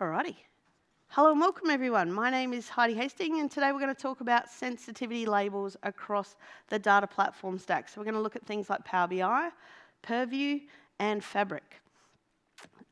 Alrighty. Hello and welcome everyone. My name is Heidi Hastings and today we're going to talk about sensitivity labels across the data platform stack. So we're going to look at things like Power BI, Purview and Fabric.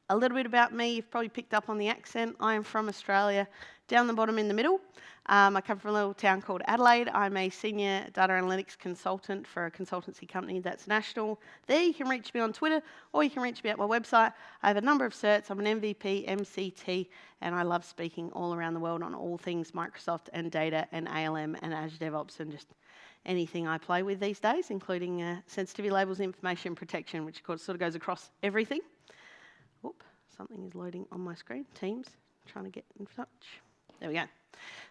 A little bit about me, you've probably picked up on the accent. I am from Australia, down the bottom in the middle. I come from a little town called Adelaide. I'm a senior data analytics consultant for a consultancy company that's national. There you can reach me on Twitter or you can reach me at my website. I have a number of certs. I'm an MVP, MCT, and I love speaking all around the world on all things Microsoft and data and ALM and Azure DevOps and just anything I play with these days, including sensitivity labels, information protection, which of course sort of goes across everything. Oop, something is loading on my screen. Teams, trying to get in touch. There we go.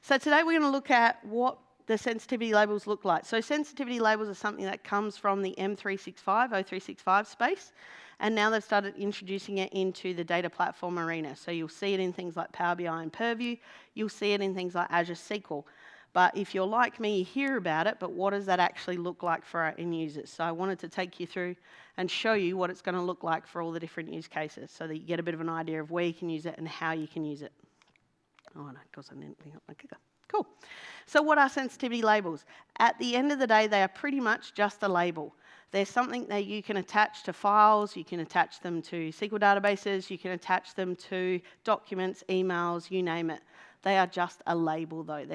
So today we're going to look at what the sensitivity labels look like. So sensitivity labels are something that comes from the M365, O365 space, and now they've started introducing it into the data platform arena. So you'll see it in things like Power BI and Purview. You'll see it in things like Azure SQL. But if you're like me, you hear about it, but what does that actually look like for our end users? So I wanted to take you through and show you what it's going to look like for all the different use cases so that you get a bit of an idea of where you can use it and how you can use it. Oh, no, of course I didn't pick up my clicker. Cool. So what are sensitivity labels? At the end of the day, they are pretty much just a label. They're something that you can attach to files, you can attach them to SQL databases, you can attach them to documents, emails, you name it. They are just a label though.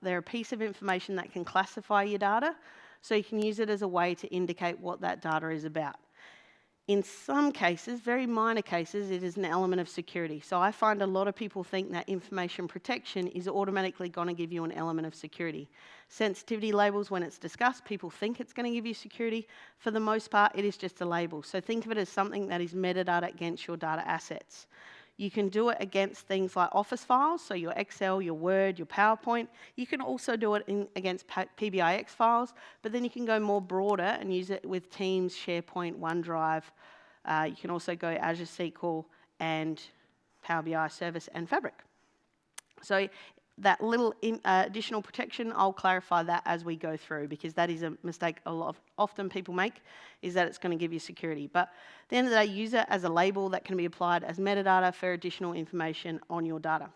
They're a piece of information that can classify your data, so you can use it as a way to indicate what that data is about. In some cases, very minor cases, it is an element of security. So I find a lot of people think that information protection is automatically going to give you an element of security. Sensitivity labels, when it's discussed, people think it's going to give you security. For the most part, it is just a label. So think of it as something that is metadata against your data assets. You can do it against things like Office files, so your Excel, your Word, your PowerPoint. You can also do it against PBIX files, but then you can go more broader and use it with Teams, SharePoint, OneDrive. You can also go Azure SQL and Power BI Service and Fabric. So that little additional protection, I'll clarify that as we go through because that is a mistake often people make, is that it's going to give you security. But at the end of the day, use it as a label that can be applied as metadata for additional information on your data.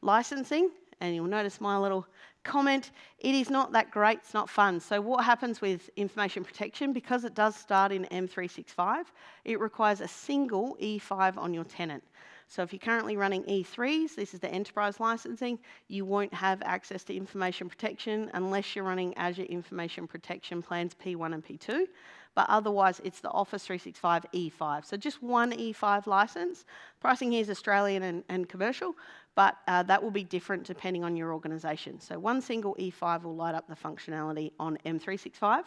Licensing, and you'll notice my little comment, it is not that great, it's not fun. So what happens with information protection, because it does start in M365, it requires a single E5 on your tenant. So if you're currently running E3s, this is the enterprise licensing, you won't have access to information protection unless you're running Azure Information Protection Plans P1 and P2. But otherwise, it's the Office 365 E5. So just one E5 license. Pricing here is Australian and commercial, but that will be different depending on your organisation. So one single E5 will light up the functionality on M365.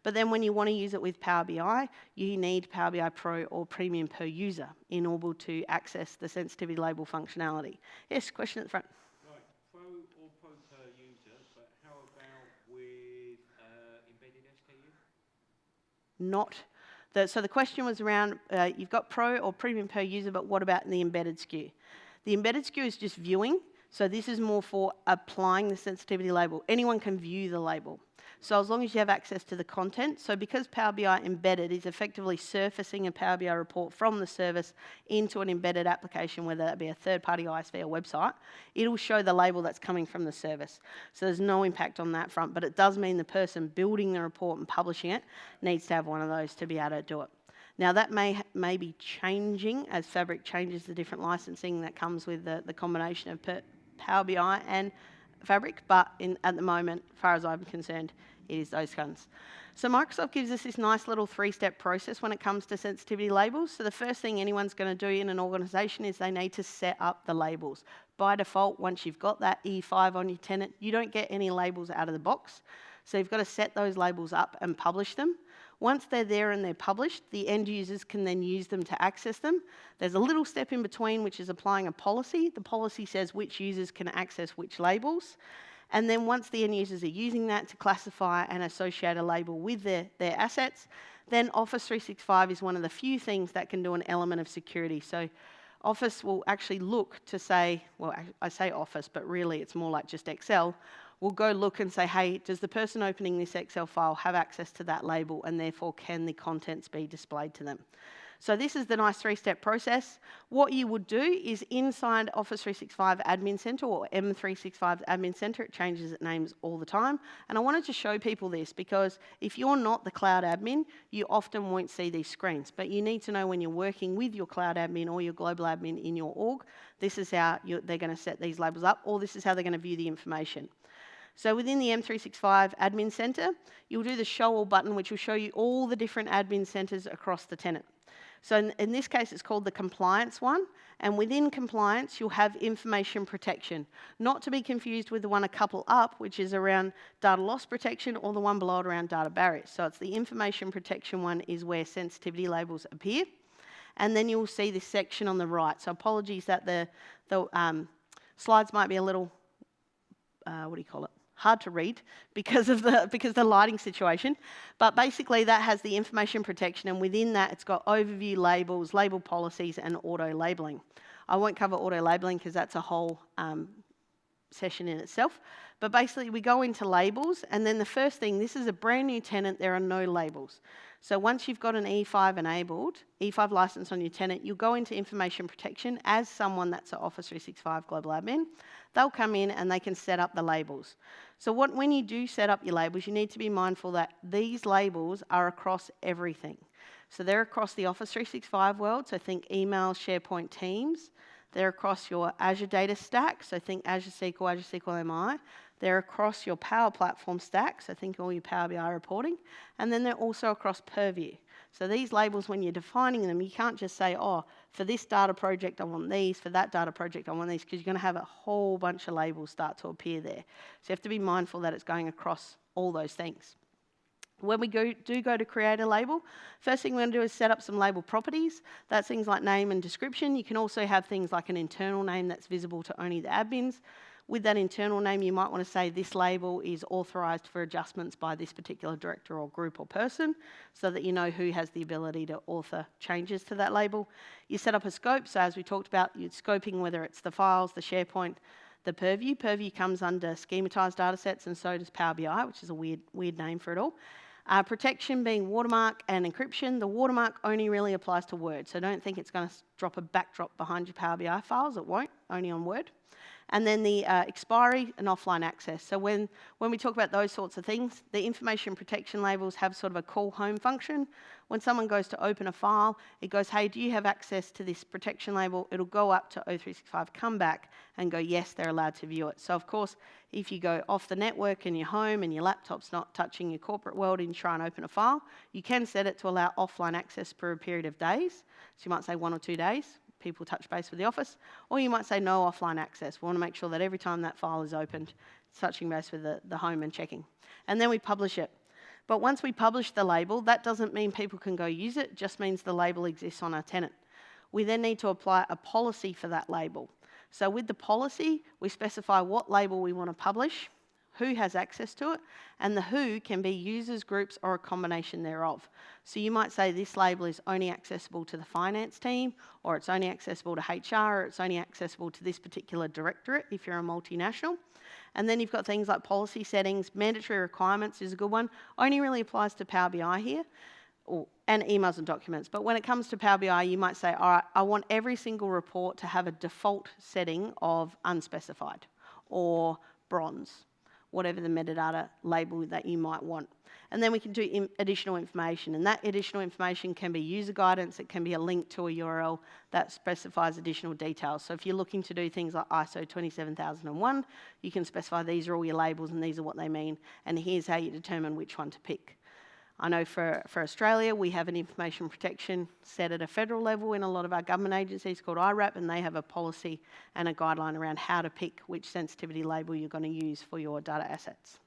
But then when you want to use it with Power BI, you need Power BI Pro or Premium per user in order to access the sensitivity label functionality. Yes, question at the front. Right, Pro or Pro per user, but how about with embedded SKU? Not. So the question was around, you've got Pro or Premium per user, but what about the embedded SKU? The embedded SKU is just viewing, so this is more for applying the sensitivity label. Anyone can view the label. So as long as you have access to the content, so because Power BI Embedded is effectively surfacing a Power BI report from the service into an embedded application, whether that be a third-party ISV or website, it'll show the label that's coming from the service. So there's no impact on that front, but it does mean the person building the report and publishing it needs to have one of those to be able to do it. Now that may be changing as Fabric changes the different licensing that comes with the combination of Power BI and Fabric, but at the moment, as far as I'm concerned, it is those kinds. So Microsoft gives us this nice little three-step process when it comes to sensitivity labels. So the first thing anyone's going to do in an organisation is they need to set up the labels. By default, once you've got that E5 on your tenant, you don't get any labels out of the box. So you've got to set those labels up and publish them. Once they're there and they're published, the end users can then use them to access them. There's a little step in between, which is applying a policy. The policy says which users can access which labels. And then once the end users are using that to classify and associate a label with their assets, then Office 365 is one of the few things that can do an element of security. So Office will actually look to say, well, I say Office, but really it's more like just Excel. We'll go look and say, hey, does the person opening this Excel file have access to that label, and therefore can the contents be displayed to them? So this is the nice three-step process. What you would do is inside Office 365 Admin Center or M365 Admin Center, it changes its names all the time. And I wanted to show people this because if you're not the cloud admin, you often won't see these screens. But you need to know when you're working with your cloud admin or your global admin in your org, this is how they're going to set these labels up, or this is how they're going to view the information. So within the M365 Admin Center, you'll do the Show All button, which will show you all the different admin centers across the tenant. So in this case, it's called the compliance one. And within compliance, you'll have information protection. Not to be confused with the one a couple up, which is around data loss protection, or the one below it around data barriers. So it's the information protection one is where sensitivity labels appear. And then you'll see this section on the right. So apologies that the slides might be a little, hard to read because of the lighting situation. But basically that has the information protection, and within that it's got overview labels, label policies, and auto labeling. I won't cover auto labeling because that's a whole session in itself. But basically we go into labels, and then the first thing, this is a brand new tenant, there are no labels. So once you've got an E5 enabled, E5 license on your tenant, you'll go into information protection as someone that's an Office 365 Global Admin. They'll come in and they can set up the labels. So when you do set up your labels, you need to be mindful that these labels are across everything. So they're across the Office 365 world, so think email, SharePoint, Teams. They're across your Azure data stack, so think Azure SQL, Azure SQL MI. They're across your Power Platform stack, so think all your Power BI reporting. And then they're also across Purview. So these labels, when you're defining them, you can't just say, oh, for this data project I want these, for that data project I want these, because you're going to have a whole bunch of labels start to appear there. So you have to be mindful that it's going across all those things. When we do go to create a label, first thing we're going to do is set up some label properties. That's things like name and description. You can also have things like an internal name that's visible to only the admins. With that internal name, you might want to say this label is authorized for adjustments by this particular director or group or person, so that you know who has the ability to author changes to that label. You set up a scope, so as we talked about, you're scoping whether it's the files, the SharePoint, the Purview. Purview comes under schematized data sets, and so does Power BI, which is a weird name for it all. Protection being watermark and encryption. The watermark only really applies to Word, so don't think it's going to drop a backdrop behind your Power BI files. It won't, only on Word. And then the expiry and offline access. So when we talk about those sorts of things, the information protection labels have sort of a call home function. When someone goes to open a file, it goes, hey, do you have access to this protection label? It'll go up to O365, come back and go, yes, they're allowed to view it. So of course, if you go off the network and you're home and your laptop's not touching your corporate world and you try and open a file, you can set it to allow offline access for a period of days. So you might say 1 or 2 days. People touch base with the office, or you might say no offline access. We want to make sure that every time that file is opened, it's touching base with the home and checking. And then we publish it. But once we publish the label, that doesn't mean people can go use it, just means the label exists on our tenant. We then need to apply a policy for that label. So with the policy, we specify what label we want to publish, who has access to it, and the who can be users, groups, or a combination thereof. So you might say this label is only accessible to the finance team, or it's only accessible to HR, or it's only accessible to this particular directorate if you're a multinational. And then you've got things like policy settings. Mandatory requirements is a good one. Only really applies to Power BI here, and emails and documents. But when it comes to Power BI, you might say, all right, I want every single report to have a default setting of unspecified or bronze, whatever the metadata label that you might want. And then we can do additional information, and that additional information can be user guidance, it can be a link to a URL that specifies additional details. So if you're looking to do things like ISO 27001, you can specify these are all your labels and these are what they mean, and here's how you determine which one to pick. I know for Australia, we have an information protection set at a federal level in a lot of our government agencies called IRAP, and they have a policy and a guideline around how to pick which sensitivity label you're going to use for your data assets.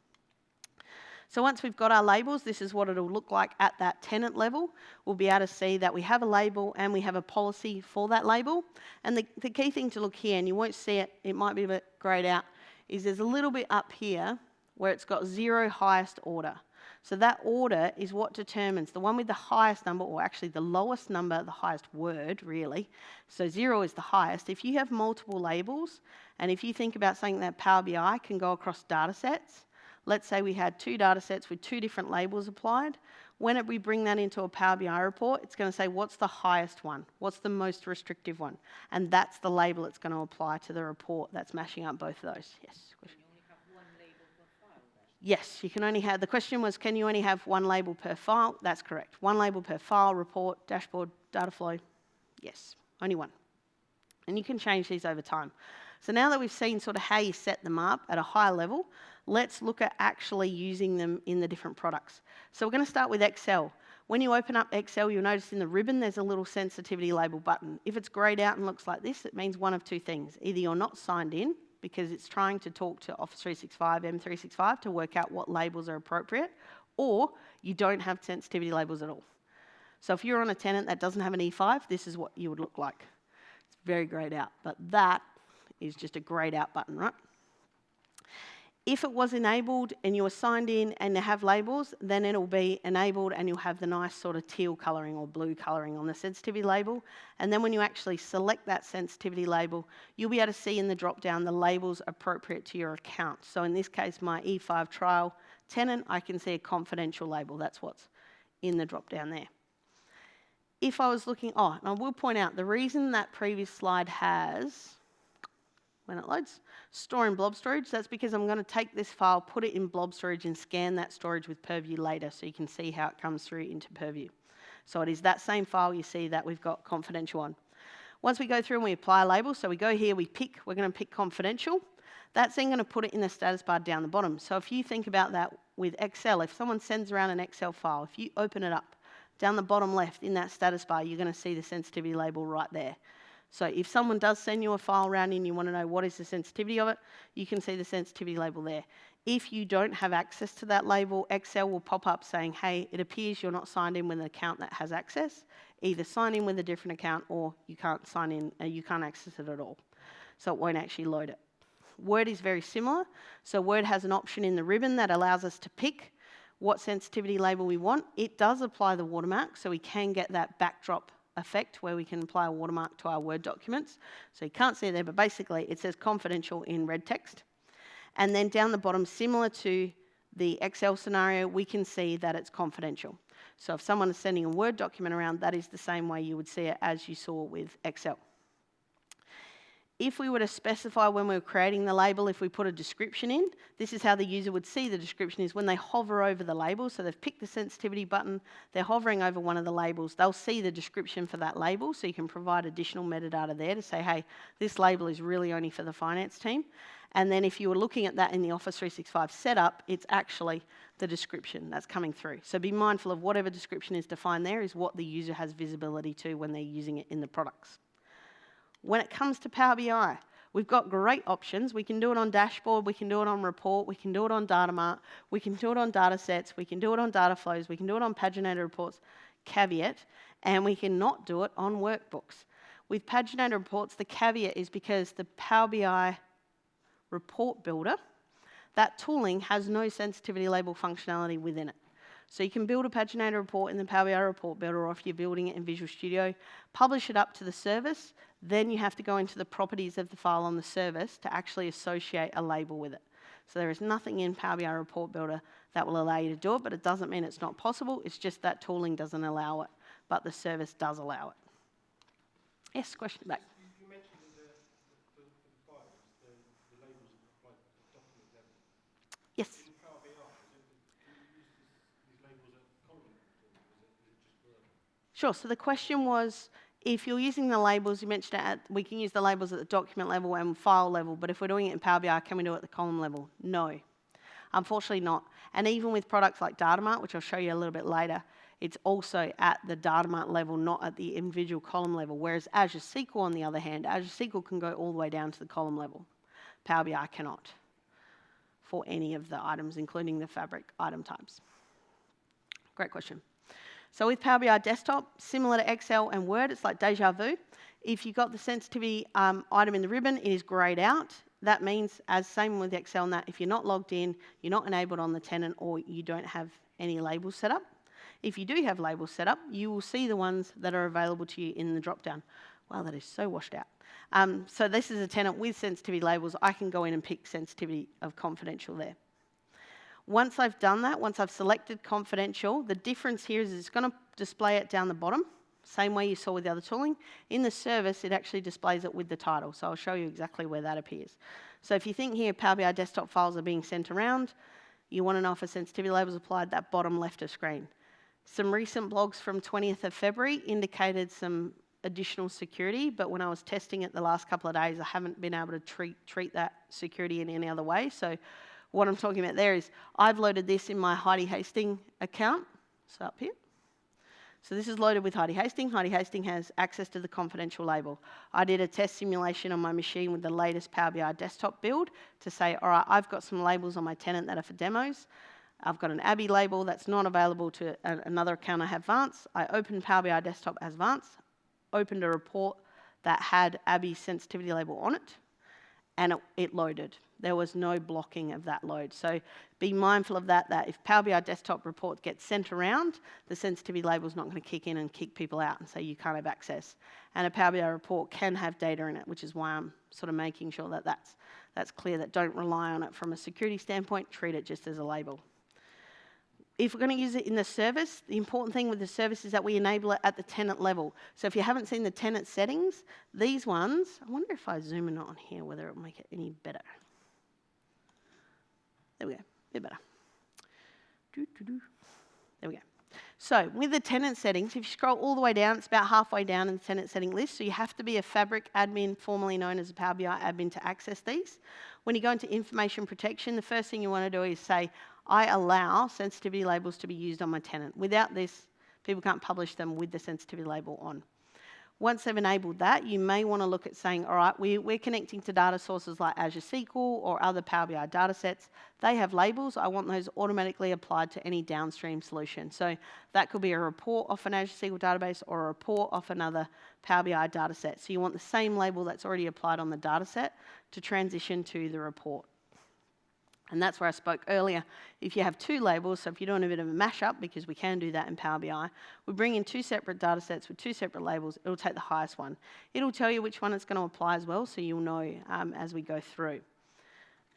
So once we've got our labels, this is what it'll look like at that tenant level. We'll be able to see that we have a label and we have a policy for that label. And the key thing to look here, and you won't see it, it might be a bit greyed out, is there's a little bit up here where it's got 0 highest order. So that order is what determines the one with the highest number, or actually the lowest number, the highest word, really. So 0 is the highest. If you have multiple labels, and if you think about something that Power BI can go across data sets, let's say we had 2 data sets with 2 different labels applied. When we bring that into a Power BI report, it's going to say what's the highest one, what's the most restrictive one, and that's the label it's going to apply to the report that's mashing up both of those. Yes. Question. You only have one label per file then? Yes, you can only have, the question was, can you only have 1 label per file? That's correct. 1 label per file, report, dashboard, data flow. Yes, only 1. And you can change these over time. So now that we've seen sort of how you set them up at a high level, let's look at actually using them in the different products. So we're going to start with Excel. When you open up Excel, you'll notice in the ribbon there's a little sensitivity label button. If it's greyed out and looks like this, it means one of 2 things. Either you're not signed in because it's trying to talk to Office 365, M365 to work out what labels are appropriate, or you don't have sensitivity labels at all. So if you're on a tenant that doesn't have an E5, this is what you would look like. It's very greyed out, but that is just a greyed out button, right? If it was enabled and you were signed in and they have labels, then it'll be enabled and you'll have the nice sort of teal colouring or blue colouring on the sensitivity label. And then when you actually select that sensitivity label, you'll be able to see in the drop-down the labels appropriate to your account. So in this case, my E5 trial tenant, I can see a confidential label. That's what's in the drop-down there. If I was looking, and I will point out, the reason that previous slide has, when it loads, store in blob storage, that's because I'm going to take this file, put it in blob storage and scan that storage with Purview later so you can see how it comes through into Purview. So it is that same file you see that we've got confidential on. Once we go through and we apply a label, so we go here, we're going to pick confidential. That's then going to put it in the status bar down the bottom. So if you think about that with Excel, if someone sends around an Excel file, if you open it up, down the bottom left in that status bar, you're going to see the sensitivity label right there. So if someone does send you a file around and you want to know what is the sensitivity of it, you can see the sensitivity label there. If you don't have access to that label, Excel will pop up saying, hey, it appears you're not signed in with an account that has access. Either sign in with a different account or you can't sign in, you can't access it at all. So it won't actually load it. Word is very similar. So Word has an option in the ribbon that allows us to pick what sensitivity label we want. It does apply the watermark, so we can get that backdrop effect where we can apply a watermark to our Word documents. So you can't see it there, but basically it says confidential in red text. And then down the bottom, similar to the Excel scenario, we can see that it's confidential. So if someone is sending a Word document around, that is the same way you would see it as you saw with Excel. If we were to specify when we were creating the label, if we put a description in, this is how the user would see the description is when they hover over the label. So they've picked the sensitivity button, they're hovering over one of the labels, they'll see the description for that label, so you can provide additional metadata there to say, hey, this label is really only for the finance team. And then if you were looking at that in the Office 365 setup, it's actually the description that's coming through. So be mindful of whatever description is defined there is what the user has visibility to when they're using it in the products. When it comes to Power BI, we've got great options. We can do it on dashboard, we can do it on report, we can do it on data mart, we can do it on data sets, we can do it on data flows, we can do it on paginated reports, caveat, and we cannot do it on workbooks. With paginated reports, the caveat is because the Power BI report builder, that tooling has no sensitivity label functionality within it. So you can build a paginated report in the Power BI report builder, or if you're building it in Visual Studio, publish it up to the service, then you have to go into the properties of the file on the service to actually associate a label with it. So there is nothing in Power BI report builder that will allow you to do it, but it doesn't mean it's not possible, it's just that tooling doesn't allow it, but the service does allow it. Yes, question back. You mentioned that the files, the labels are applied at document level. Yes. In Power BI, do you use these labels at column level, or is it just Word? Sure, so the question was, if you're using the labels, you mentioned we can use the labels at the document level and file level, but if we're doing it in Power BI, can we do it at the column level? No, unfortunately not. And even with products like data mart, which I'll show you a little bit later, it's also at the data mart level, not at the individual column level, whereas Azure SQL, on the other hand, Azure SQL can go all the way down to the column level. Power BI cannot for any of the items, including the fabric item types. Great question. So with Power BI Desktop, similar to Excel and Word, it's like deja vu. If you've got the sensitivity item in the ribbon, it is greyed out. That means, as same with Excel and that, if you're not logged in, you're not enabled on the tenant, or you don't have any labels set up. If you do have labels set up, you will see the ones that are available to you in the drop-down. Wow, that is so washed out. So this is a tenant with sensitivity labels. I can go in and pick sensitivity of confidential there. Once I've done that, once I've selected confidential, the difference here is it's going to display it down the bottom, same way you saw with the other tooling. In the service, it actually displays it with the title. So I'll show you exactly where that appears. So if you think here, Power BI desktop files are being sent around, you want to know if a sensitivity label is applied, that bottom left of screen. Some recent blogs from 20th of February indicated some additional security, but when I was testing it the last couple of days, I haven't been able to treat that security in any other way. So what I'm talking about there is I've loaded this in my Heidi Hastings account, so up here. So this is loaded with Heidi Hastings. Heidi Hastings has access to the confidential label. I did a test simulation on my machine with the latest Power BI desktop build to say, all right, I've got some labels on my tenant that are for demos. I've got an Abby label that's not available to another account I have Vance. I opened Power BI desktop as Vance, opened a report that had Abby's sensitivity label on it, and it loaded. There was no blocking of that load. So be mindful of that if Power BI desktop report gets sent around, the sensitivity label is not going to kick in and kick people out and say you can't have access. And a Power BI report can have data in it, which is why I'm sort of making sure that that's clear, that don't rely on it from a security standpoint, treat it just as a label. If we're going to use it in the service, the important thing with the service is that we enable it at the tenant level. So if you haven't seen the tenant settings, these ones, I wonder if I zoom in on here, whether it will make it any better. There we go, a bit better. There we go. So with the tenant settings, if you scroll all the way down, it's about halfway down in the tenant setting list. So you have to be a Fabric admin, formerly known as a Power BI admin, to access these. When you go into information protection, the first thing you want to do is say, I allow sensitivity labels to be used on my tenant. Without this, people can't publish them with the sensitivity label on. Once they've enabled that, you may want to look at saying, all right, we're connecting to data sources like Azure SQL or other Power BI data sets. They have labels. I want those automatically applied to any downstream solution. So that could be a report off an Azure SQL database or a report off another Power BI data set. So you want the same label that's already applied on the data set to transition to the report. And that's where I spoke earlier. If you have two labels, so if you're doing a bit of a mashup, because we can do that in Power BI, we bring in two separate data sets with two separate labels, it'll take the highest one. It'll tell you which one it's going to apply as well, so you'll know as we go through.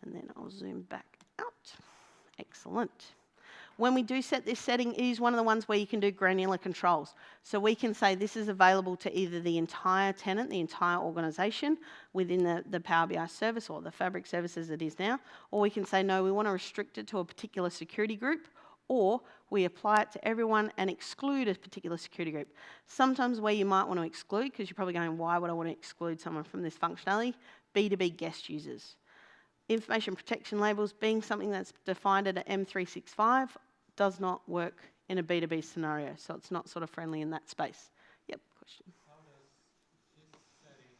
And then I'll zoom back out. Excellent. When we do set this setting, it is one of the ones where you can do granular controls. So we can say this is available to either the entire tenant, the entire organisation within the Power BI service or the Fabric service as it is now, or we can say no, we want to restrict it to a particular security group, or we apply it to everyone and exclude a particular security group. Sometimes where you might want to exclude, because you're probably going, why would I want to exclude someone from this functionality? B2B guest users. Information protection labels being something that's defined at an M365 does not work in a B2B scenario, so it's not sort of friendly in that space. Yep, question. How does this setting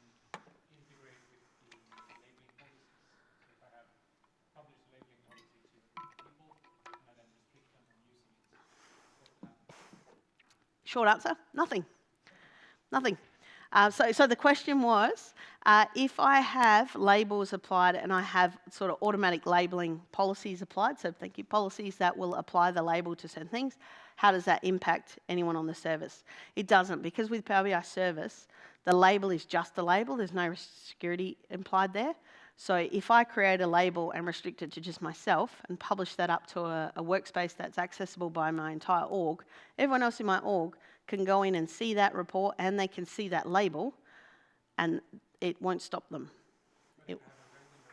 integrate with the labeling policies? So if I have published labeling policy to people and I then restrict them from using it, what would happen? Short answer, nothing. Nothing. So the question was, if I have labels applied and I have sort of automatic labeling policies applied, so thank you, policies that will apply the label to certain things, how does that impact anyone on the service? It doesn't, because with Power BI service, the label is just a label, there's no security implied there. So if I create a label and restrict it to just myself and publish that up to a workspace that's accessible by my entire org, everyone else in my org can go in and see that report and they can see that label and it won't stop them. But you have a regular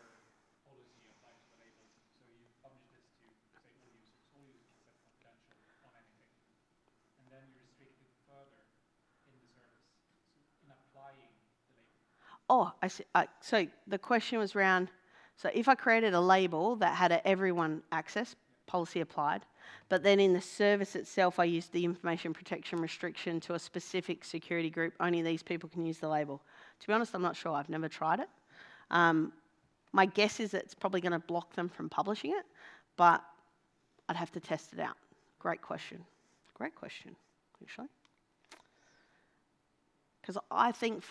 policy applied to the label, so you publish this to, say, all users can set confidential on anything. And then you restrict it further in the service, in applying the label. Oh, I see. So the question was around, so if I created a label that had a everyone access, policy applied, but then in the service itself I used the information protection restriction to a specific security group, only these people can use the label. To be honest, I'm not sure. I've never tried it. My guess is that it's probably going to block them from publishing it, but I'd have to test it out. Great question. Great question, actually. Because I think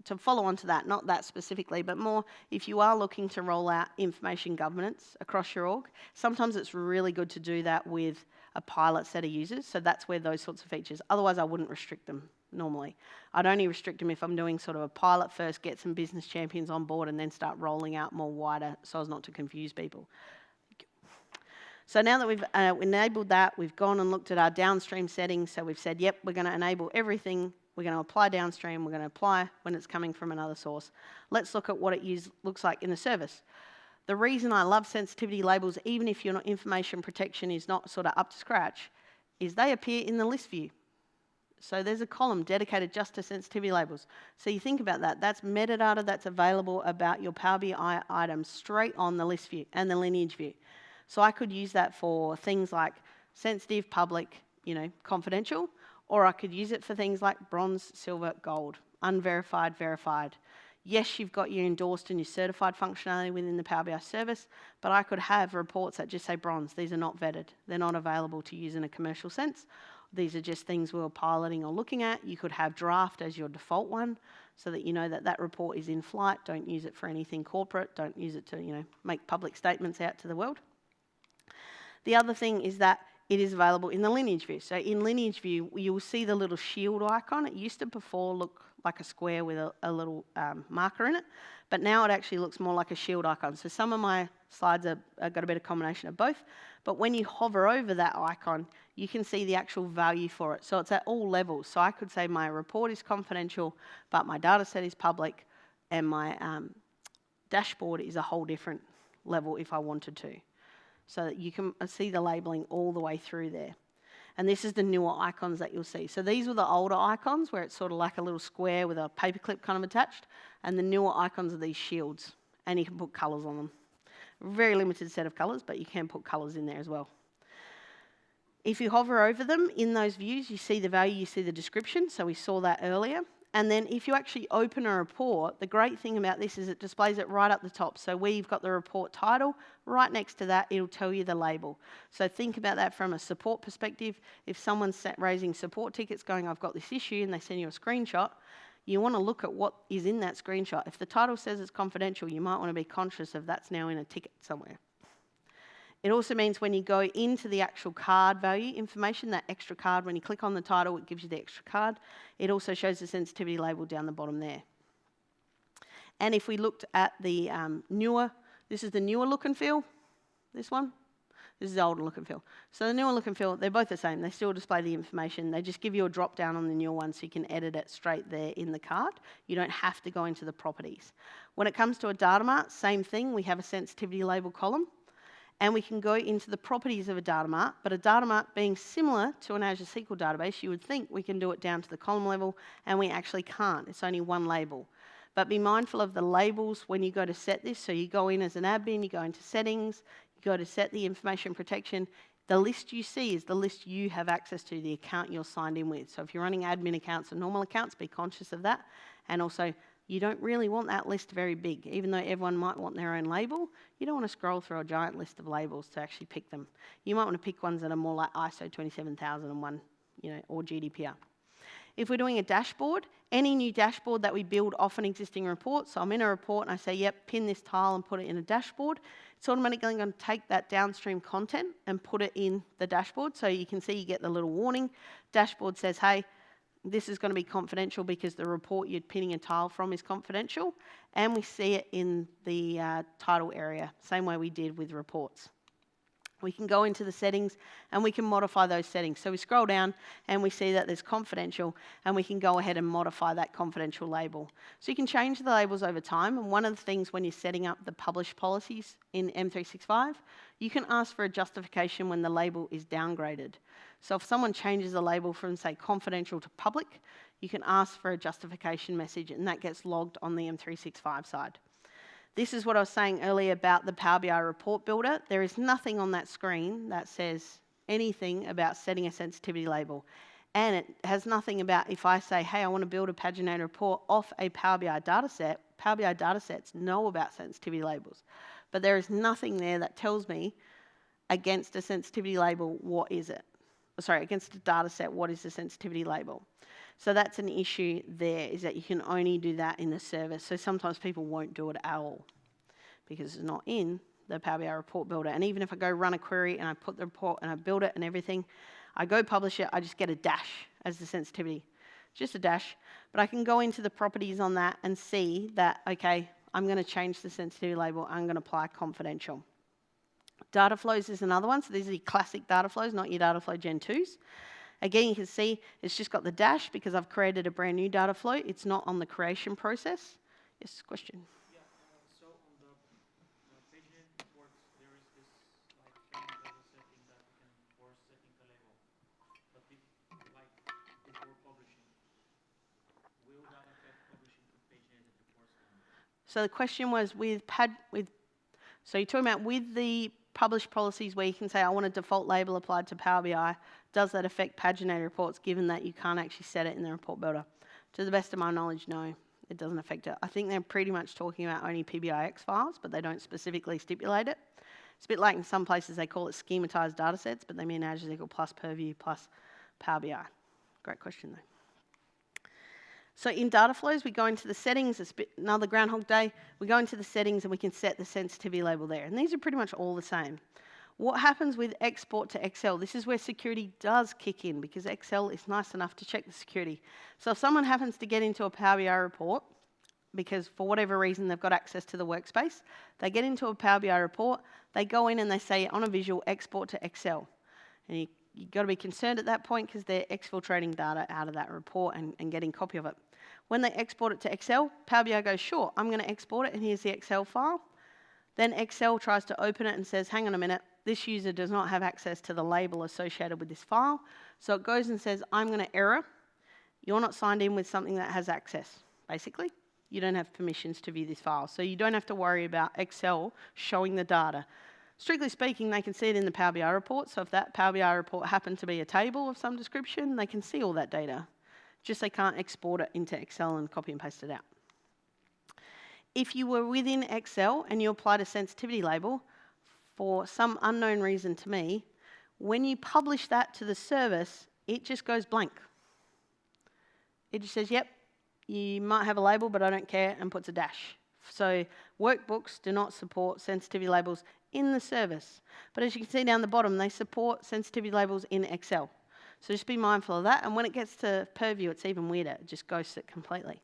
to follow on to that, not that specifically, but more if you are looking to roll out information governance across your org, sometimes it's really good to do that with a pilot set of users. So that's where those sorts of features, otherwise I wouldn't restrict them normally. I'd only restrict them if I'm doing sort of a pilot first, get some business champions on board and then start rolling out more wider so as not to confuse people. So now that we've enabled that, we've gone and looked at our downstream settings. So we've said, yep, we're going to enable everything. We're going to apply downstream. We're going to apply when it's coming from another source. Let's look at what it looks like in the service. The reason I love sensitivity labels, even if your information protection is not sort of up to scratch, is they appear in the list view. So there's a column dedicated just to sensitivity labels. So you think about that. That's metadata that's available about your Power BI items straight on the list view and the lineage view. So I could use that for things like sensitive, public, confidential, or I could use it for things like bronze, silver, gold, unverified, verified. Yes, you've got your endorsed and your certified functionality within the Power BI service, but I could have reports that just say bronze. These are not vetted. They're not available to use in a commercial sense. These are just things we were piloting or looking at. You could have draft as your default one so that you know that that report is in flight. Don't use it for anything corporate. Don't use it to make public statements out to the world. The other thing is that it is available in the lineage view. So in lineage view, you will see the little shield icon. It used to before look like a square with a little marker in it, but now it actually looks more like a shield icon. So some of my slides have got a better combination of both, but when you hover over that icon, you can see the actual value for it. So it's at all levels. So I could say my report is confidential, but my data set is public, and my dashboard is a whole different level if I wanted to. So that you can see the labeling all the way through there. And this is the newer icons that you'll see. So these were the older icons where it's sort of like a little square with a paperclip kind of attached. And the newer icons are these shields. And you can put colours on them. Very limited set of colours, but you can put colours in there as well. If you hover over them in those views, you see the value, you see the description. So we saw that earlier. And then if you actually open a report, the great thing about this is it displays it right up the top. So where you've got the report title, right next to that, it'll tell you the label. So think about that from a support perspective. If someone's raising support tickets going, I've got this issue, and they send you a screenshot, you want to look at what is in that screenshot. If the title says it's confidential, you might want to be conscious of that's now in a ticket somewhere. It also means when you go into the actual card value information, that extra card, when you click on the title, it gives you the extra card. It also shows the sensitivity label down the bottom there. And if we looked at the this is the newer look and feel, this one. This is the older look and feel. So the newer look and feel, they're both the same. They still display the information. They just give you a drop down on the newer one so you can edit it straight there in the card. You don't have to go into the properties. When it comes to a data mart, same thing. We have a sensitivity label column. And we can go into the properties of a data mart, but a data mart being similar to an Azure SQL database, you would think we can do it down to the column level, and we actually can't. It's only one label. But be mindful of the labels when you go to set this. So you go in as an admin, you go into settings, you go to set the information protection. The list you see is the list you have access to, the account you're signed in with. So if you're running admin accounts or normal accounts, be conscious of that. And also, you don't really want that list very big. Even though everyone might want their own label, you don't want to scroll through a giant list of labels to actually pick them. You might want to pick ones that are more like ISO 27001, or GDPR. If we're doing a dashboard, any new dashboard that we build off an existing report, so I'm in a report and I say, yep, pin this tile and put it in a dashboard, it's automatically going to take that downstream content and put it in the dashboard. So you can see you get the little warning. Dashboard says, hey, this is going to be confidential because the report you're pinning a tile from is confidential, and we see it in the title area, same way we did with reports. We can go into the settings and we can modify those settings. So we scroll down and we see that there's confidential, and we can go ahead and modify that confidential label. So you can change the labels over time, and one of the things when you're setting up the publish policies in M365, you can ask for a justification when the label is downgraded. So if someone changes the label from, say, confidential to public, you can ask for a justification message, and that gets logged on the M365 side. This is what I was saying earlier about the Power BI report builder. There is nothing on that screen that says anything about setting a sensitivity label. And it has nothing about if I say, hey, I want to build a paginated report off a Power BI dataset. Power BI datasets know about sensitivity labels. But there is nothing there that tells me against a sensitivity label, what is it? Sorry, against a data set, what is the sensitivity label? So that's an issue there, is that you can only do that in the service. So sometimes people won't do it at all because it's not in the Power BI report builder. And even if I go run a query and I put the report and I build it and everything, I go publish it, I just get a dash as the sensitivity. Just a dash. But I can go into the properties on that and see that, okay, I'm going to change the sensitivity label, I'm going to apply confidential. Data flows is another one. So these are the classic data flows, not your data flow Gen 2s. Again, you can see it's just got the dash because I've created a brand new data flow. It's not on the creation process. Yes, question? Yeah, so on the paginated reports, there is this like change level setting that you can force setting the label. But if, like, before publishing, will that affect publishing to paginated reports then? So the question was so you're talking about with the published policies where you can say, I want a default label applied to Power BI, does that affect paginated reports given that you can't actually set it in the report builder? To the best of my knowledge, no, it doesn't affect it. I think they're pretty much talking about only PBIX files, but they don't specifically stipulate it. It's a bit like in some places they call it schematized data sets, but they mean Azure SQL plus Purview plus Power BI. Great question though. So in data flows, we go into the settings, it's another Groundhog Day, we go into the settings and we can set the sensitivity label there. And these are pretty much all the same. What happens with export to Excel? This is where security does kick in because Excel is nice enough to check the security. So if someone happens to get into a Power BI report, because for whatever reason they've got access to the workspace, they get into a Power BI report, they go in and they say on a visual, export to Excel. And you've got to be concerned at that point because they're exfiltrating data out of that report and getting a copy of it. When they export it to Excel, Power BI goes, sure, I'm going to export it, and here's the Excel file. Then Excel tries to open it and says, hang on a minute, this user does not have access to the label associated with this file. So it goes and says, I'm going to error. You're not signed in with something that has access, basically. You don't have permissions to view this file. So you don't have to worry about Excel showing the data. Strictly speaking, they can see it in the Power BI report. So if that Power BI report happened to be a table of some description, they can see all that data. Just they can't export it into Excel and copy and paste it out. If you were within Excel and you applied a sensitivity label, for some unknown reason to me, when you publish that to the service, it just goes blank. It just says, yep, you might have a label, but I don't care, and puts a dash. So workbooks do not support sensitivity labels in the service. But as you can see down the bottom, they support sensitivity labels in Excel. So just be mindful of that. And when it gets to Purview, it's even weirder. It just ghosts it completely.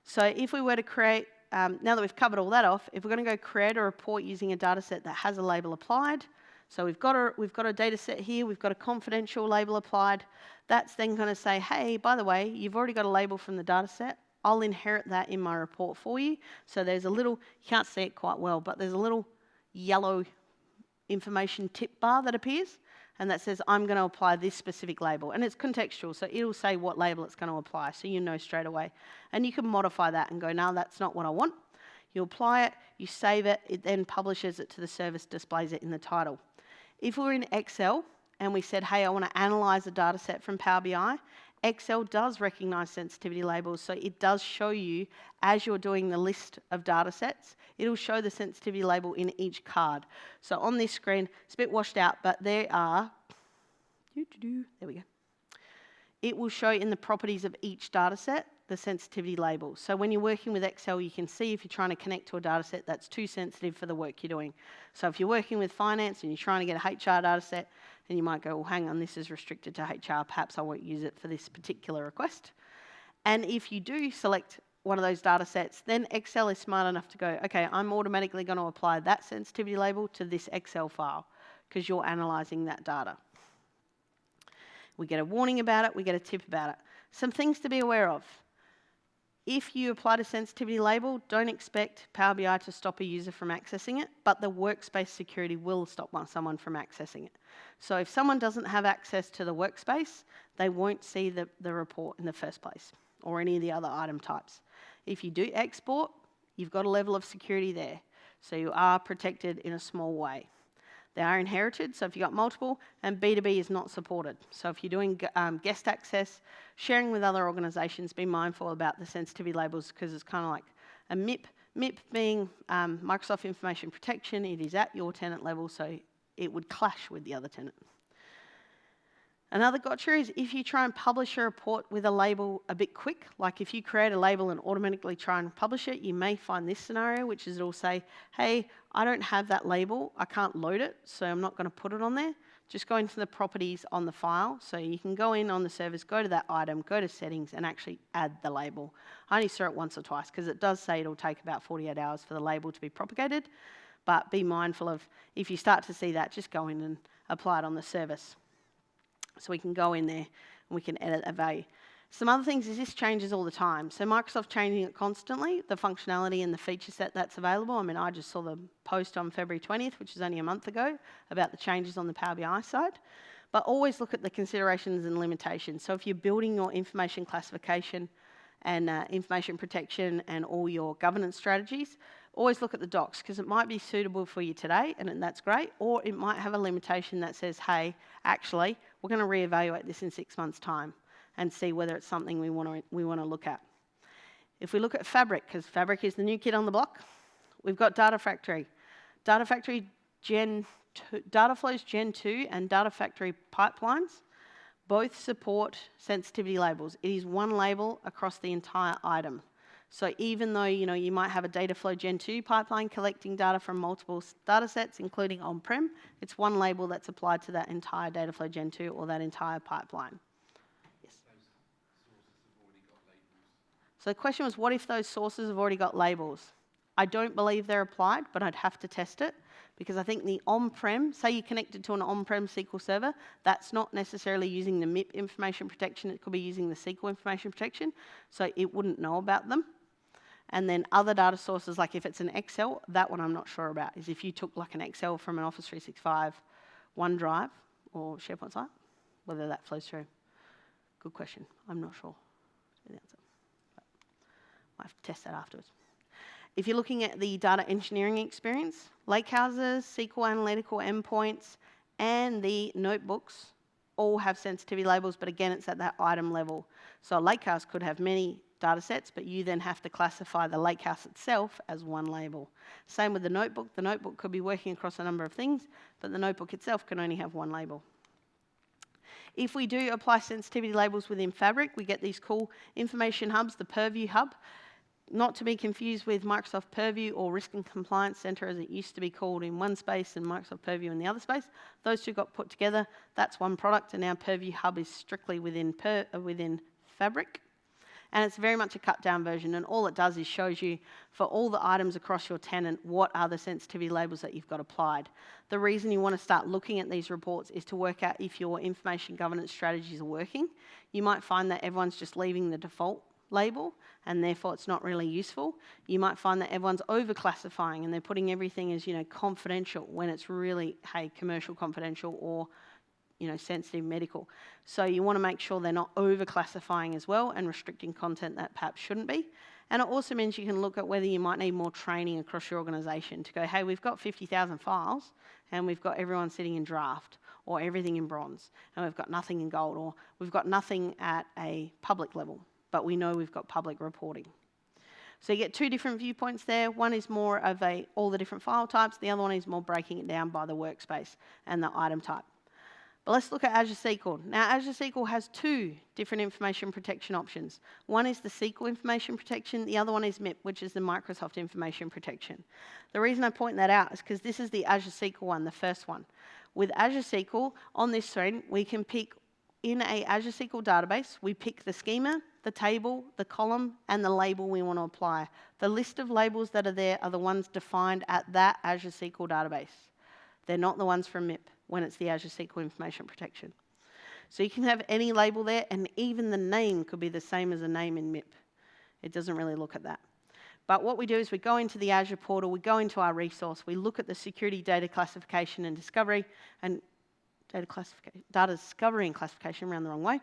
So if we were to create, now that we've covered all that off, if we're going to go create a report using a data set that has a label applied, so we've got a data set here, we've got a confidential label applied, that's then going to say, hey, by the way, you've already got a label from the data set. I'll inherit that in my report for you. So there's a little, you can't see it quite well, but there's a little yellow information tip bar that appears. And that says, I'm going to apply this specific label. And it's contextual, so it'll say what label it's going to apply, so you know straight away. And you can modify that and go, no, that's not what I want. You apply it, you save it, it then publishes it to the service, displays it in the title. If we're in Excel and we said, hey, I want to analyze a data set from Power BI, Excel does recognize sensitivity labels, so it does show you, as you're doing the list of data sets, it'll show the sensitivity label in each card. So on this screen, it's a bit washed out, but there are, there we go. It will show in the properties of each data set the sensitivity label. So when you're working with Excel, you can see if you're trying to connect to a data set that's too sensitive for the work you're doing. So if you're working with finance and you're trying to get a HR data set, then you might go, well, hang on, this is restricted to HR. Perhaps I won't use it for this particular request. And if you do select one of those data sets, then Excel is smart enough to go, okay, I'm automatically going to apply that sensitivity label to this Excel file because you're analysing that data. We get a warning about it, we get a tip about it. Some things to be aware of. If you apply a sensitivity label, don't expect Power BI to stop a user from accessing it, but the workspace security will stop someone from accessing it. So if someone doesn't have access to the workspace, they won't see the report in the first place, or any of the other item types. If you do export, you've got a level of security there. So you are protected in a small way. They are inherited, so if you've got multiple, and B2B is not supported. So if you're doing guest access, sharing with other organisations, be mindful about the sensitivity labels because it's kind of like a MIP. MIP being Microsoft Information Protection, it is at your tenant level, so it would clash with the other tenant. Another gotcha is if you try and publish a report with a label a bit quick, like if you create a label and automatically try and publish it, you may find this scenario, which is it'll say, hey, I don't have that label, I can't load it, so I'm not going to put it on there. Just go into the properties on the file, so you can go in on the service, go to that item, go to settings, and actually add the label. I only saw it once or twice, because it does say it'll take about 48 hours for the label to be propagated, But be mindful of, if you start to see that, just go in and apply it on the service. So we can go in there and we can edit a value. Some other things is this changes all the time. So Microsoft changing it constantly, the functionality and the feature set that's available. I mean, I just saw the post on February 20th, which is only a month ago, about the changes on the Power BI side. But always look at the considerations and limitations. So if you're building your information classification and information protection and all your governance strategies, always look at the docs, because it might be suitable for you today, and that's great, or it might have a limitation that says, hey, actually, we're going to reevaluate this in 6 months' time and see whether it's something we want to look at. If we look at Fabric, because Fabric is the new kid on the block, we've got Data Factory. Data Factory Gen 2, Data Flows Gen 2 and Data Factory pipelines both support sensitivity labels. It is one label across the entire item. So even though you might have a Dataflow Gen 2 pipeline collecting data from multiple data sets, including on-prem, it's one label that's applied to that entire Dataflow Gen 2 or that entire pipeline. Yes. Those sources have already got labels. So the question was, what if those sources have already got labels? I don't believe they're applied, but I'd have to test it, because I think the on-prem, say you connected to an on-prem SQL server, that's not necessarily using the MIP information protection, it could be using the SQL information protection, so it wouldn't know about them. And then other data sources, like if it's an Excel, that one I'm not sure about, is if you took like an Excel from an Office 365 OneDrive or SharePoint site, whether that flows through. Good question. I'm not sure the answer. But I have to test that afterwards. If you're looking at the data engineering experience, lakehouses, SQL analytical endpoints, and the notebooks all have sensitivity labels, but again, it's at that item level. So a lakehouse could have many data sets, but you then have to classify the lakehouse itself as one label. Same with the notebook. The notebook could be working across a number of things, but the notebook itself can only have one label. If we do apply sensitivity labels within Fabric, we get these cool information hubs, the Purview hub, not to be confused with Microsoft Purview or Risk and Compliance Center, as it used to be called in one space and Microsoft Purview in the other space. Those two got put together. That's one product, and now Purview Hub is strictly within Fabric. And it's very much a cut-down version, and all it does is shows you, for all the items across your tenant, what are the sensitivity labels that you've got applied. The reason you want to start looking at these reports is to work out if your information governance strategies are working. You might find that everyone's just leaving the default label, and therefore it's not really useful. You might find that everyone's over-classifying, and they're putting everything as, confidential, when it's really, hey, commercial confidential or sensitive medical. So you want to make sure they're not over-classifying as well and restricting content that perhaps shouldn't be. And it also means you can look at whether you might need more training across your organisation to go, hey, we've got 50,000 files and we've got everyone sitting in draft, or everything in bronze, and we've got nothing in gold, or we've got nothing at a public level, but we know we've got public reporting. So you get two different viewpoints there. One is more of all the different file types. The other one is more breaking it down by the workspace and the item type. But let's look at Azure SQL. Now, Azure SQL has two different information protection options. One is the SQL information protection. The other one is MIP, which is the Microsoft information protection. The reason I point that out is because this is the Azure SQL one, the first one. With Azure SQL, on this screen, we can pick, in a Azure SQL database, we pick the schema, the table, the column, and the label we want to apply. The list of labels that are there are the ones defined at that Azure SQL database. They're not the ones from MIP when it's the Azure SQL information protection. So you can have any label there, and even the name could be the same as a name in MIP. It doesn't really look at that. But what we do is we go into the Azure portal, we go into our resource, we look at the security data classification and discovery, and data discovery and classification, around the wrong way.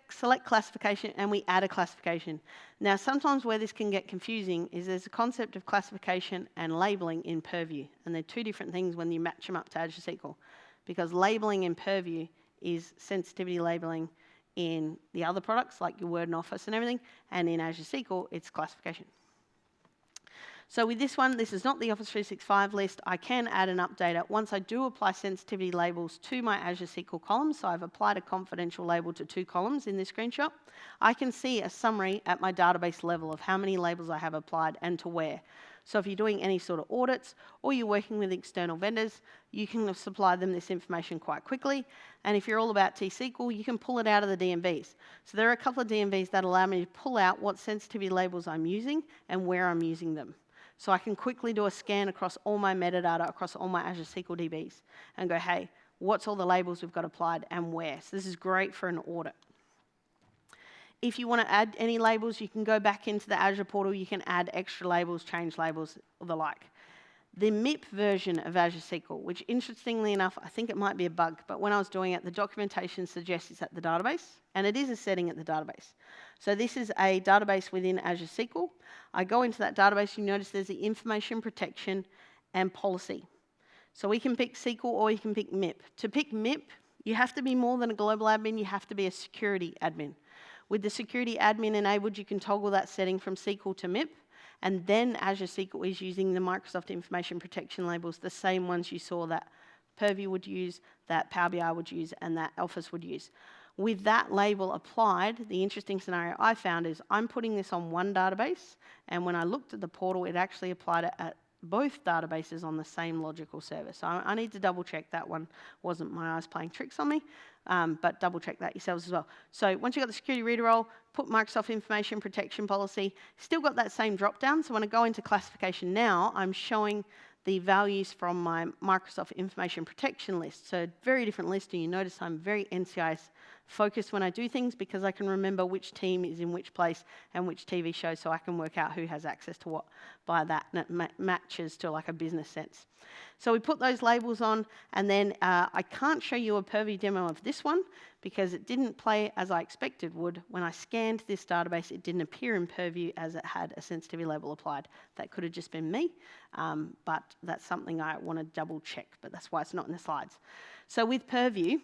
Select classification, and we add a classification. Now, sometimes where this can get confusing is there's a concept of classification and labeling in Purview, and they're two different things when you match them up to Azure SQL, because labeling in Purview is sensitivity labeling in the other products, like your Word and Office and everything, and in Azure SQL, it's classification. So with this one, this is not the Office 365 list. I can add and update it. Once I do apply sensitivity labels to my Azure SQL columns, so I've applied a confidential label to 2 columns in this screenshot, I can see a summary at my database level of how many labels I have applied and to where. So if you're doing any sort of audits or you're working with external vendors, you can supply them this information quite quickly. And if you're all about T-SQL, you can pull it out of the DMVs. So there are a couple of DMVs that allow me to pull out what sensitivity labels I'm using and where I'm using them. So I can quickly do a scan across all my metadata, across all my Azure SQL DBs, and go, hey, what's all the labels we've got applied and where? So this is great for an audit. If you want to add any labels, you can go back into the Azure portal, you can add extra labels, change labels, or the like. The MIP version of Azure SQL, which interestingly enough, I think it might be a bug, but when I was doing it, the documentation suggests it's at the database, and it is a setting at the database. So this is a database within Azure SQL. I go into that database, you notice there's the information protection and policy. So we can pick SQL or you can pick MIP. To pick MIP, you have to be more than a global admin, you have to be a security admin. With the security admin enabled, you can toggle that setting from SQL to MIP, and then Azure SQL is using the Microsoft Information Protection labels, the same ones you saw that Purview would use, that Power BI would use, and that Office would use. With that label applied, the interesting scenario I found is I'm putting this on one database, and when I looked at the portal, it actually applied it at both databases on the same logical service. So I need to double check that one wasn't my eyes playing tricks on me, but double check that yourselves as well. So once you've got the security reader role, put Microsoft Information Protection Policy, still got that same drop down. So when I go into classification now, I'm showing the values from my Microsoft Information Protection list. So very different list, and you notice I'm very NCIS focused when I do things because I can remember which team is in which place and which TV show, so I can work out who has access to what by that, and it matches to like a business sense. So we put those labels on, and then I can't show you a Purview demo of this one because it didn't play as I expected would. When I scanned this database, it didn't appear in Purview as it had a sensitivity label applied. That could have just been me, but that's something I want to double check, but that's why it's not in the slides. So with Purview,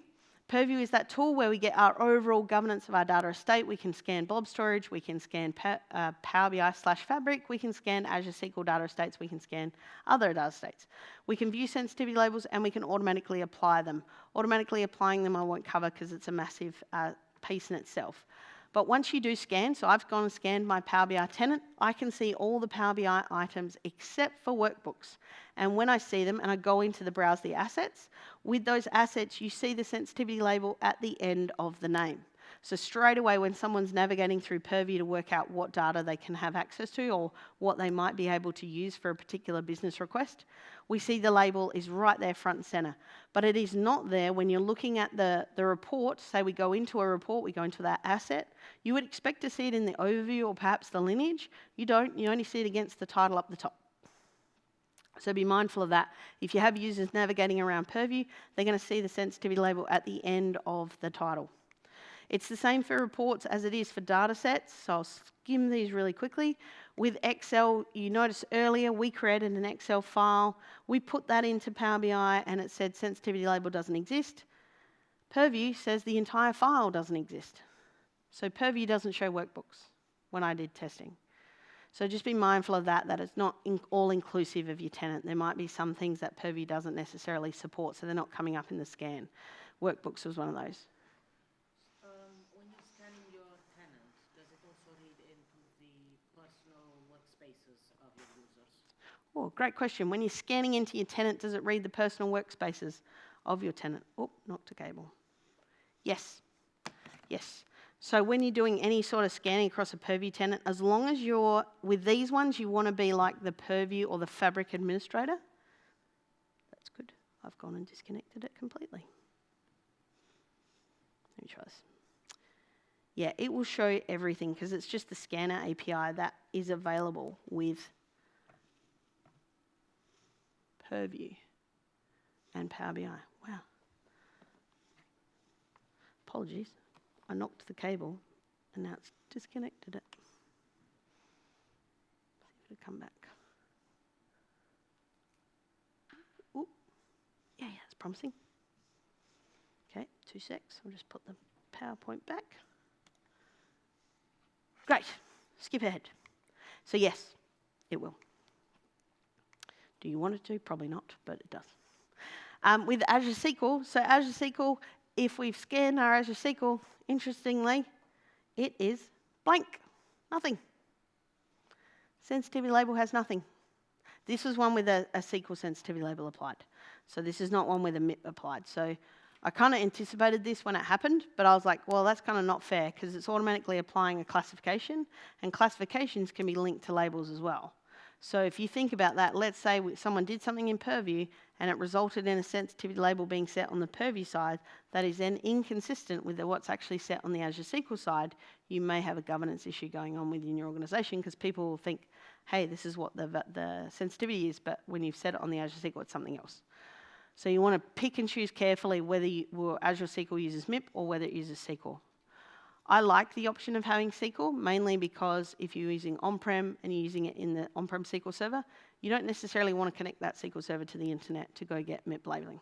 Purview is that tool where we get our overall governance of our data estate. We can scan blob storage, we can scan Power BI/Fabric, we can scan Azure SQL data estates, we can scan other data estates. We can view sensitivity labels and we can automatically apply them. Automatically applying them I won't cover because it's a massive piece in itself. But once you do scan, so I've gone and scanned my Power BI tenant, I can see all the Power BI items except for workbooks. And when I see them and I go into the browse the assets, with those assets you see the sensitivity label at the end of the name. So straight away when someone's navigating through Purview to work out what data they can have access to or what they might be able to use for a particular business request, we see the label is right there front and center. But it is not there when you're looking at the report. Say we go into a report, we go into that asset, you would expect to see it in the overview or perhaps the lineage. You don't, you only see it against the title up the top. So be mindful of that. If you have users navigating around Purview, they're going to see the sensitivity label at the end of the title. It's the same for reports as it is for data sets, so I'll skim these really quickly. With Excel, you noticed earlier we created an Excel file. We put that into Power BI and it said sensitivity label doesn't exist. Purview says the entire file doesn't exist. So Purview doesn't show workbooks when I did testing. So just be mindful of that, that it's not all inclusive of your tenant. There might be some things that Purview doesn't necessarily support, so they're not coming up in the scan. Workbooks was one of those. When you're scanning your tenant, does it also read into the personal workspaces of your users? Oh, great question. When you're scanning into your tenant, does it read the personal workspaces of your tenant? Oh, knocked a cable. Yes. Yes. So when you're doing any sort of scanning across a Purview tenant, as long as you're, with these ones, you want to be like the Purview or the Fabric administrator. That's good. I've gone and disconnected it completely. Let me try this. Yeah, it will show everything because it's just the scanner API that is available with Purview and Power BI. Wow. Apologies. I knocked the cable and now it's disconnected it. See if it'll come back. Ooh. Yeah, that's promising. Okay, 2 secs. I'll just put the PowerPoint back. Great. Skip ahead. So yes, it will. Do you want it to? Probably not, but it does. With Azure SQL, so Azure SQL, if we've scanned our Azure SQL, interestingly, it is blank, nothing. Sensitivity label has nothing. This was one with a SQL sensitivity label applied. So this is not one with a MIP applied. So I kind of anticipated this when it happened, but I was like, well, that's kind of not fair because it's automatically applying a classification, and classifications can be linked to labels as well. So if you think about that, let's say someone did something in Purview and it resulted in a sensitivity label being set on the Purview side that is then inconsistent with what's actually set on the Azure SQL side, you may have a governance issue going on within your organization because people will think, hey, this is what the sensitivity is, but when you've set it on the Azure SQL, it's something else. So you want to pick and choose carefully whether Azure SQL uses MIP or whether it uses SQL. I like the option of having SQL, mainly because if you're using on-prem and you're using it in the on-prem SQL server, you don't necessarily want to connect that SQL server to the internet to go get MIP labeling.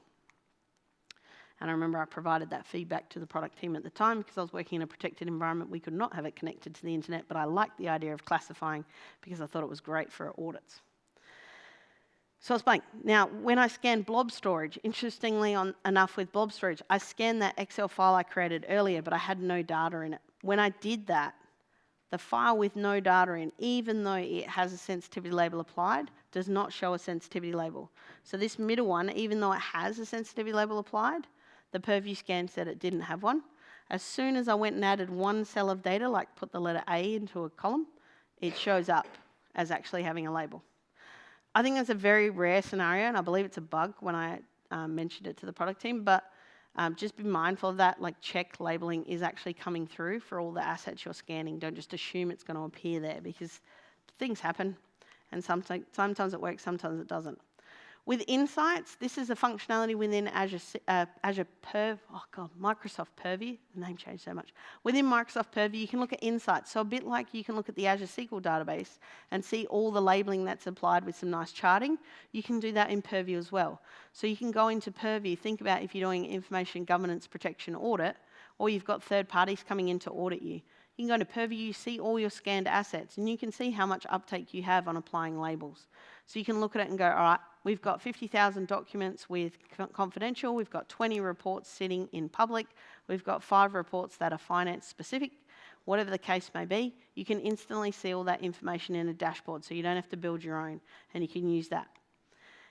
And I remember I provided that feedback to the product team at the time because I was working in a protected environment. We could not have it connected to the internet, but I liked the idea of classifying because I thought it was great for audits. So I was blank. Now, when I scanned blob storage, interestingly enough with blob storage, I scanned that Excel file I created earlier, but I had no data in it. When I did that, the file with no data in, even though it has a sensitivity label applied, does not show a sensitivity label. So this middle one, even though it has a sensitivity label applied, the Purview scan said it didn't have one. As soon as I went and added one cell of data, like put the letter A into a column, it shows up as actually having a label. I think that's a very rare scenario, and I believe it's a bug when I mentioned it to the product team, but just be mindful of that, like check labeling is actually coming through for all the assets you're scanning. Don't just assume it's going to appear there because things happen, and sometimes it works, sometimes it doesn't. With Insights, this is a functionality within Microsoft Purview. The name changed so much. Within Microsoft Purview, you can look at Insights. So a bit like you can look at the Azure SQL database and see all the labeling that's applied with some nice charting, you can do that in Purview as well. So you can go into Purview, think about if you're doing information governance protection audit, or you've got third parties coming in to audit you. You can go into Purview, see all your scanned assets, and you can see how much uptake you have on applying labels. So you can look at it and go, all right, we've got 50,000 documents with confidential, we've got 20 reports sitting in public, we've got 5 reports that are finance specific, whatever the case may be, you can instantly see all that information in a dashboard, so you don't have to build your own, and you can use that.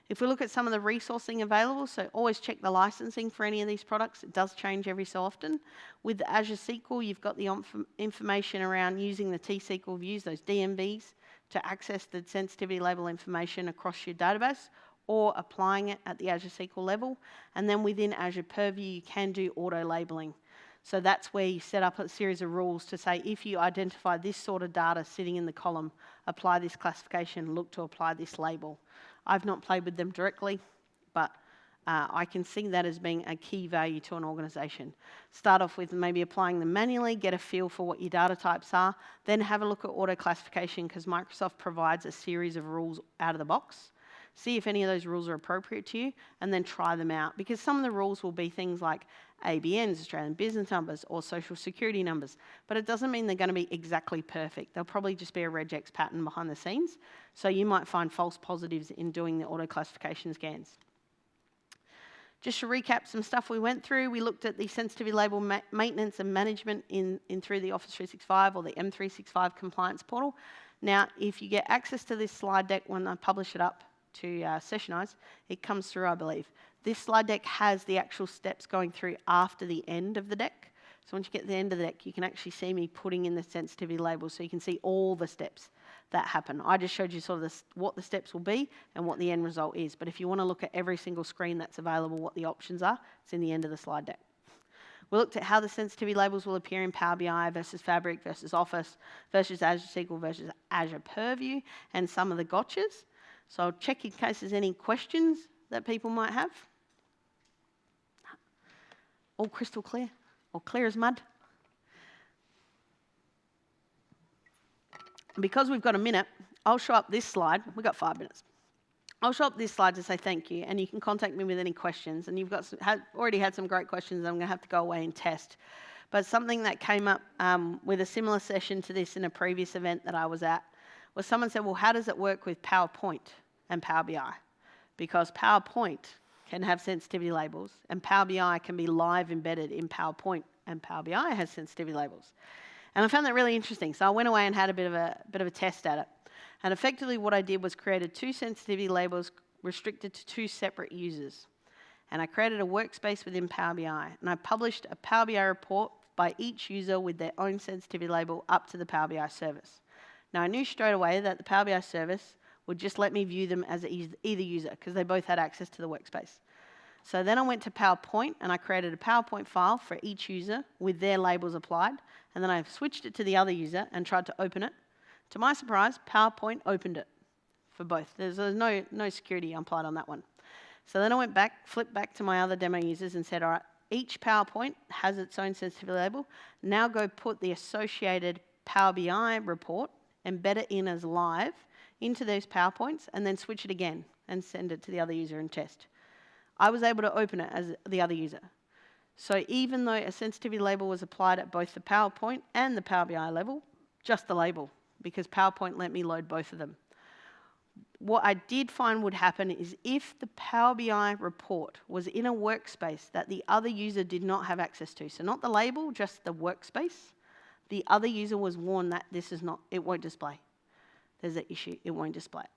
If we look at some of the resourcing available, so always check the licensing for any of these products. It does change every so often. With the Azure SQL, you've got the information around using the T-SQL views, those DMVs, to access the sensitivity label information across your database or applying it at the Azure SQL level. And then within Azure Purview, you can do auto labeling. So that's where you set up a series of rules to say, if you identify this sort of data sitting in the column, apply this classification, look to apply this label. I've not played with them directly, but I can see that as being a key value to an organisation. Start off with maybe applying them manually, get a feel for what your data types are, then have a look at auto classification because Microsoft provides a series of rules out of the box. See if any of those rules are appropriate to you, and then try them out. Because some of the rules will be things like ABNs, Australian business numbers, or social security numbers. But it doesn't mean they're going to be exactly perfect. They'll probably just be a regex pattern behind the scenes. So you might find false positives in doing the auto classification scans. Just to recap some stuff we went through, we looked at the sensitivity label maintenance and management in through the Office 365 or the M365 compliance portal. Now, if you get access to this slide deck when I publish it up to Sessionize, it comes through, I believe. This slide deck has the actual steps going through after the end of the deck. So once you get to the end of the deck, you can actually see me putting in the sensitivity labels so you can see all the steps that happen. I just showed you sort of what the steps will be and what the end result is. But if you want to look at every single screen that's available, what the options are, it's in the end of the slide deck. We looked at how the sensitivity labels will appear in Power BI versus Fabric versus Office versus Azure SQL versus Azure Purview and some of the gotchas. So I'll check in case there's any questions that people might have. All crystal clear, or clear as mud. Because we've got a minute, I'll show up this slide. We've got 5 minutes. I'll show up this slide to say thank you, and you can contact me with any questions. And you've got already had some great questions I'm going to have to go away and test. But something that came up with a similar session to this in a previous event that I was at was someone said, well, how does it work with PowerPoint and Power BI? Because PowerPoint can have sensitivity labels, and Power BI can be live embedded in PowerPoint, and Power BI has sensitivity labels. And I found that really interesting, so I went away and had a bit of a test at it. And effectively what I did was created 2 sensitivity labels restricted to 2 separate users. And I created a workspace within Power BI, and I published a Power BI report by each user with their own sensitivity label up to the Power BI service. Now I knew straight away that the Power BI service would just let me view them as either user, because they both had access to the workspace. So then I went to PowerPoint, and I created a PowerPoint file for each user with their labels applied, and then I switched it to the other user and tried to open it. To my surprise, PowerPoint opened it for both. There's no security applied on that one. So then I went back, flipped back to my other demo users and said, all right, each PowerPoint has its own sensitivity label. Now go put the associated Power BI report, embed it in as live into those PowerPoints, and then switch it again and send it to the other user and test. I was able to open it as the other user. So even though a sensitivity label was applied at both the PowerPoint and the Power BI level, just the label, because PowerPoint let me load both of them. What I did find would happen is if the Power BI report was in a workspace that the other user did not have access to, so not the label, just the workspace, the other user was warned that this is not, it won't display. There's an issue, it won't display it.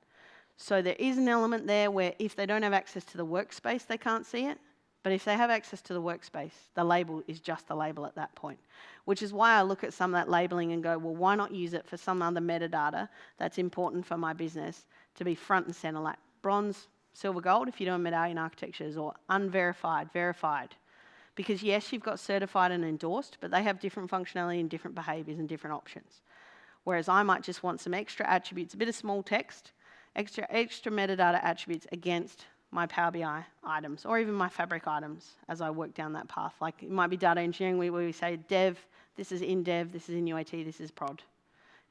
So there is an element there where if they don't have access to the workspace, they can't see it. But if they have access to the workspace, the label is just the label at that point. Which is why I look at some of that labeling and go, well, why not use it for some other metadata that's important for my business to be front and center, like bronze, silver, gold, if you're doing medallion architectures, or unverified, verified. Because yes, you've got certified and endorsed, but they have different functionality and different behaviors and different options. Whereas I might just want some extra attributes, a bit of small text, extra metadata attributes against my Power BI items, or even my Fabric items as I work down that path. Like it might be data engineering where we say dev, this is in dev, this is in UAT, this is prod.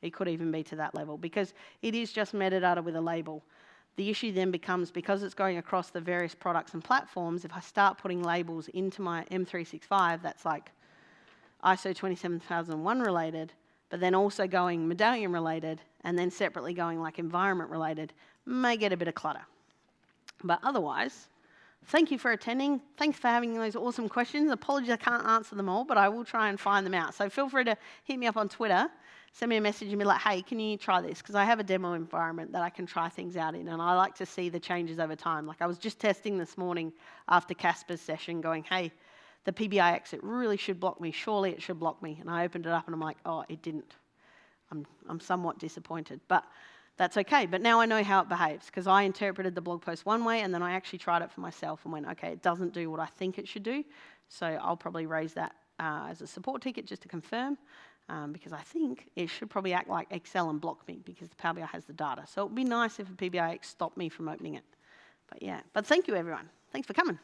It could even be to that level because it is just metadata with a label. The issue then becomes, because it's going across the various products and platforms, if I start putting labels into my M365 that's like ISO 27001 related, but then also going medallion related, and then separately going like environment related, may get a bit of clutter. But otherwise, thank you for attending. Thanks for having those awesome questions. Apologies I can't answer them all, but I will try and find them out. So feel free to hit me up on Twitter, send me a message and be like, hey, can you try this? Because I have a demo environment that I can try things out in, and I like to see the changes over time. Like I was just testing this morning after Casper's session going, hey, the PBI exit really should block me. Surely it should block me. And I opened it up and I'm like, oh, it didn't. I'm somewhat disappointed. But that's okay. But now I know how it behaves because I interpreted the blog post one way and then I actually tried it for myself and went, okay, it doesn't do what I think it should do. So I'll probably raise that as a support ticket just to confirm because I think it should probably act like Excel and block me because the Power BI has the data. So it would be nice if a PBIX stopped me from opening it. But yeah, but thank you everyone. Thanks for coming.